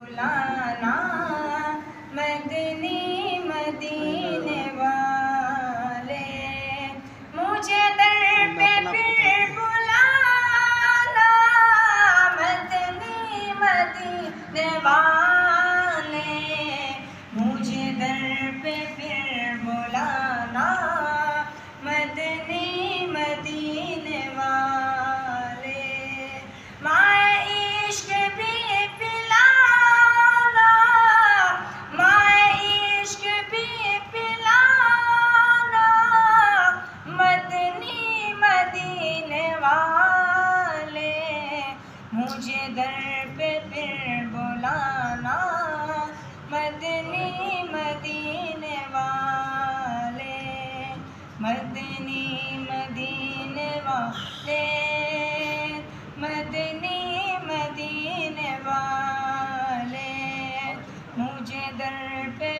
बुलाना मदनी मदीने वाले, मुझे दर पे फिर बुलाना मदनी मदीने वाले, मुझे दर पे फिर बुलाना मदनी मदीने वाले। माए इश्क भी पिलाना, माए इश्क भी पिलाना मदनी मदीने वाले, मुझे दर पे फिर बुलाना मदनी मदीने वाले, मदनी मदीने वाले, मदनी मदीने वाले, मुझे दर पे